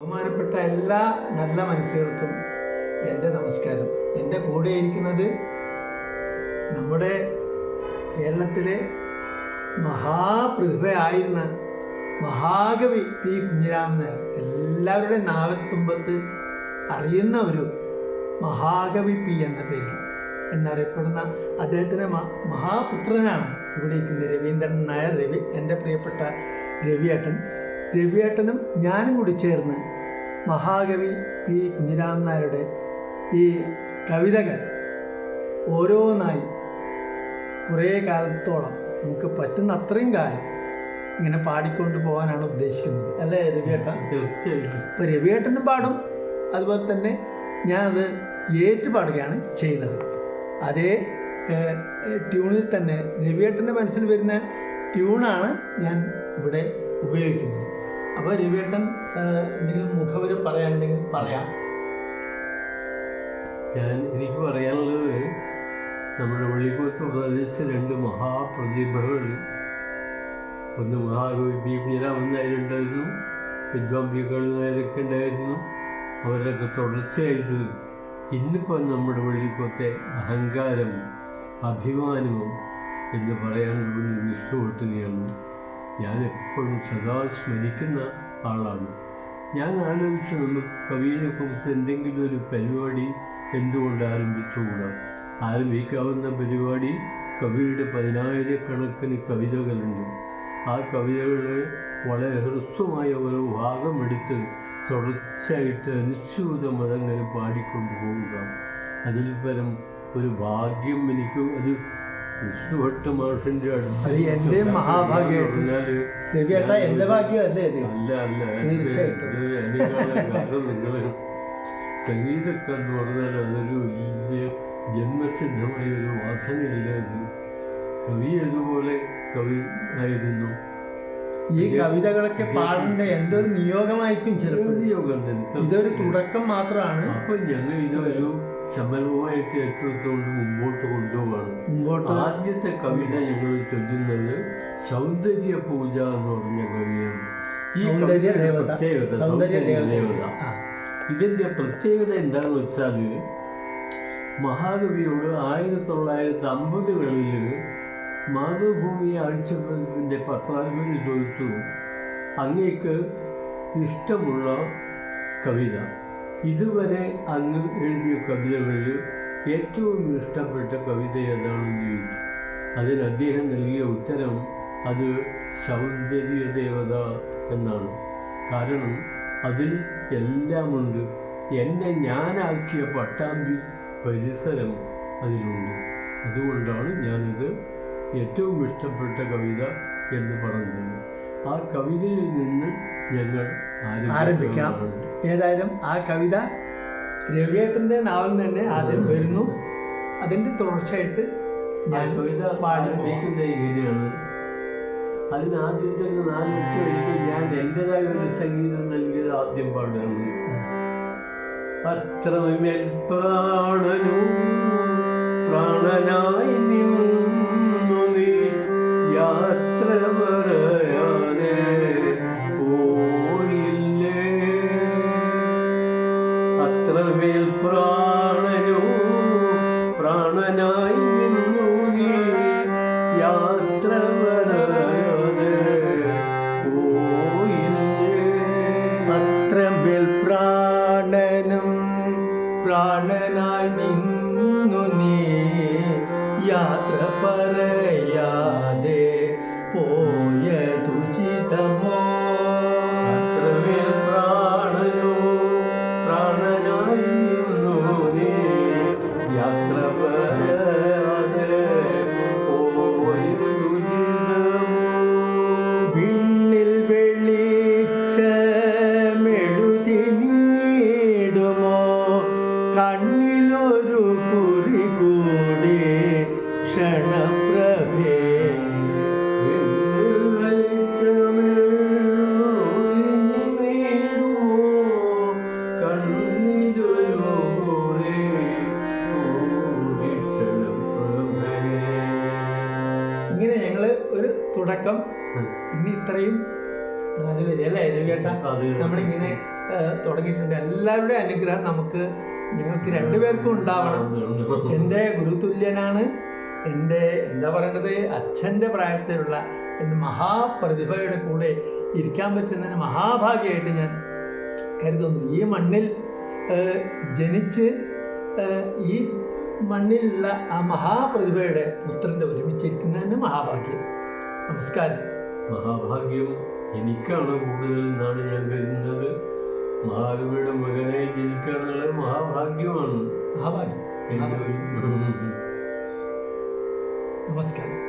ബഹുമാനപ്പെട്ട എല്ലാ നല്ല മനസ്സുകൾക്കും എൻ്റെ നമസ്കാരം. എൻ്റെ കൂടെ ഇരിക്കുന്നത് നമ്മുടെ കേരളത്തിലെ മഹാപ്രതിഭയായിരുന്ന മഹാകവി പി കുഞ്ഞിരാമൻ നായർ. എല്ലാവരുടെയും നാവത്തുമ്പത്ത് അറിയുന്ന ഒരു മഹാകവി പി എന്ന പേരിൽ എന്നറിയപ്പെടുന്ന അദ്ദേഹത്തിൻ്റെ മഹാപുത്രനാണ് ഇവിടെ ഇരിക്കുന്ന രവീന്ദ്രൻ നായർ. എൻ്റെ പ്രിയപ്പെട്ട രവിയേട്ടനും ഞാനും കൂടി ചേർന്ന് മഹാകവി പി കുഞ്ഞിരാമൻ നായരുടെ ഈ കവിതകൾ ഓരോന്നായി കുറേ കാലത്തോളം നമുക്ക് പറ്റുന്ന അത്രയും കാലം ഇങ്ങനെ പാടിക്കൊണ്ട് പോകാനാണ് ഉദ്ദേശിക്കുന്നത്, അല്ലേ രവിയേട്ടൻ? തീർച്ചയായിട്ടും. ഇപ്പോൾ രവിയേട്ടനും പാടും, അതുപോലെ തന്നെ ഞാനത് ഏറ്റുപാടുകയാണ് ചെയ്യുന്നത്. അതേ ട്യൂണിൽ തന്നെ രവിയേട്ടൻ്റെ മനസ്സിൽ വരുന്ന ട്യൂണാണ് ഞാൻ ഇവിടെ ഉപയോഗിക്കുന്നത്. അപ്പോൾ രവിയേട്ടൻ എന്തെങ്കിലും മുഖവര് പറയാനുണ്ടെങ്കിൽ പറയാം. എനിക്ക് പറയാനുള്ളത്, നമ്മുടെ വെള്ളിക്കുത്ത് പ്രദേശത്ത് രണ്ട് മഹാപ്രതിഭകൾ, ഒന്ന് മഹാകവി പി കുഞ്ഞിരാമൻ നായരുണ്ടായിരുന്നു, വിദ്വാൻ പി നായരൊക്കെ ഉണ്ടായിരുന്നു. അവരൊക്കെ തുടർച്ചയായിട്ട് ഇന്നിപ്പോൾ നമ്മുടെ വെള്ളിക്കുത്തെ അഹങ്കാരം, അഭിമാനവും എന്ന് പറയാൻ തോന്നുന്ന വിഷ്ണുവട്ടനെയാണ് ഞാൻ എപ്പോഴും സദാ സ്മരിക്കുന്ന ആളാണ്. ഞാൻ ആലോചിച്ചു, നമുക്ക് കവിയെക്കുറിച്ച് എന്തെങ്കിലും ഒരു പരിപാടി എന്തുകൊണ്ട് ആരംഭിച്ചുകൂടാ? ആരംഭിക്കാവുന്ന പരിപാടി, കവിയുടെ 10,000-കണക്കിന് കവിതകളുണ്ട്. ആ കവിതകൾ വളരെ ഹ്രസ്വമായ ഓരോ ഭാഗമെടുത്ത് തുടർച്ചയായിട്ട് അനുസ്യൂതം അതങ്ങനെ പാടിക്കൊണ്ടു പോവുക. അതിൽ പരം ഒരു ഭാഗ്യം എനിക്ക് അത് വിഷ്ണുഭട്ട മാഷിൻ്റെ അടുത്ത് എൻ്റെ മഹാഭാഗ്യമായിട്ട് എൻ്റെ ഭാഗ്യമല്ലേ? അല്ല കാരണം നിങ്ങൾ സംഗീതക്കാർ എന്ന് പറഞ്ഞാൽ അതൊരു വലിയ ജന്മസിദ്ധമായ ഒരു വാസനയല്ല. അത് കവി അതുപോലെ കവി ആയിരുന്നു. ഈ കവിതകളൊക്കെ പാടേണ്ട എൻ്റെ ഒരു നിയോഗമായിരിക്കും ചിലപ്പോൾ. നിയോഗം തന്നെ, ഇതൊരു തുടക്കം മാത്രമാണ്. അപ്പം ഞങ്ങൾ ഇതൊരു സമരമായിട്ട് ഏറ്റെടുത്തുകൊണ്ട് മുമ്പോട്ട് കൊണ്ടുപോവാണ്. ആദ്യത്തെ കവിത ഞങ്ങൾ ചൊല്ലുന്നത് സൗന്ദര്യ പൂജ എന്ന് പറഞ്ഞ കവിതയാണ്. ഈ സൗന്ദര്യ ദേവത. ഇതിൻ്റെ പ്രത്യേകത എന്താണെന്ന് വെച്ചാൽ, മഹാകവിയോട് 1950കളിൽ മാതൃഭൂമി ആഴ്ചപ്പതിപ്പിൻ്റെ പത്രാധിപതി ചോദിച്ചു, അങ്ങേക്ക് ഇഷ്ടമുള്ള കവിത, ഇതുവരെ അങ്ങ് എഴുതിയ കവിതകളിൽ ഏറ്റവും ഇഷ്ടപ്പെട്ട കവിത ഏതാണെന്ന് ചോദിച്ചു. അതിന് അദ്ദേഹം നൽകിയ ഉത്തരം അത് സൗന്ദര്യ ദേവത എന്നാണ്. കാരണം അതിൽ എല്ലാമുണ്ട്. എന്നെ ഞാനാക്കിയ പട്ടാമ്പി പരിസരം അതിലുണ്ട്. അതുകൊണ്ടാണ് ഞാനിത് ഏറ്റവും ഇഷ്ടപ്പെട്ട കവിത എന്ന് പറഞ്ഞത്. ആ കവിതയിൽ നിന്ന് ഞങ്ങൾ ആരംഭിക്കാം. ഏതായാലും ആ കവിത രവിയേട്ടൻ്റെ നാവിൽ തന്നെ ആദ്യം വരുന്നു. അതിൻ്റെ തുടർച്ചയായിട്ട് ഞാൻ കവിത പാടിപ്പിക്കുന്നത് ഇങ്ങനെയാണ്. അതിനാദ്യത്തെ 4 വരിക്ക് ഞാൻ എൻ്റെതായ ഒരു സംഗീതം നൽകിയത് ആദ്യം പാടുകയാണ്. അത്രമേൽ പ്രാണനായി നിന്നു നീ യാത്ര പറയാതെ പോയില്ലേ. അത്രമേൽ പ്രാണനായി നിന്നു നീ യാത്ര പറയാതെ പോയില്ലേ. അത്രമേൽ പ്രാണനായി നിന്നു നീ യാത്ര പറയാതെ പോയതുചിതമോ. അത്രമേൽ പ്രാണനായി നിന്നു നീ യാത്ര പറയാതെ പോയതുചിതമോ. വിണ്ണിൽ വെളിച്ചമെഴുതി നിന്നിടുമോ, കണ്ണിലൊരു കുറി കൂടി ക്ഷണപ്രഭേ. ഇങ്ങനെ ഞങ്ങള് ഒരു തുടക്കം, ഇനി ഇത്രയും 4 വരി അല്ലേ രവിയേട്ട? നമ്മളിങ്ങനെ തുടങ്ങിയിട്ടുണ്ട്. എല്ലാവരുടെയും അനുഗ്രഹം നിങ്ങൾക്ക് രണ്ടുപേർക്കും ഉണ്ടാവണം. എൻ്റെ ഗുരുതുല്യനാണ്, എൻ്റെ എന്താ പറയേണ്ടത്, അച്ഛൻ്റെ പ്രായത്തിലുള്ള എന്ന് മഹാപ്രതിഭയുടെ കൂടെ ഇരിക്കാൻ പറ്റുന്നതിന് മഹാഭാഗ്യമായിട്ട് ഞാൻ കരുതുന്നു. ഈ മണ്ണിൽ ജനിച്ച് ഈ മണ്ണിലുള്ള ആ മഹാപ്രതിഭയുടെ പുത്രൻ്റെ ഒരുമിച്ചിരിക്കുന്നതിന് മഹാഭാഗ്യം. നമസ്കാരം. മഹാഭാഗ്യം എനിക്കാണ് കൂടുതൽ എന്നാണ് ഞാൻ കരുതുന്നത്. മഹാകവിയുടെ മകനായി ജനിക്കുക എന്നുള്ളത് മഹാഭാഗ്യമാണ്. മഹാഭാഗ്യം. എൻ്റെ നമസ്കാരം.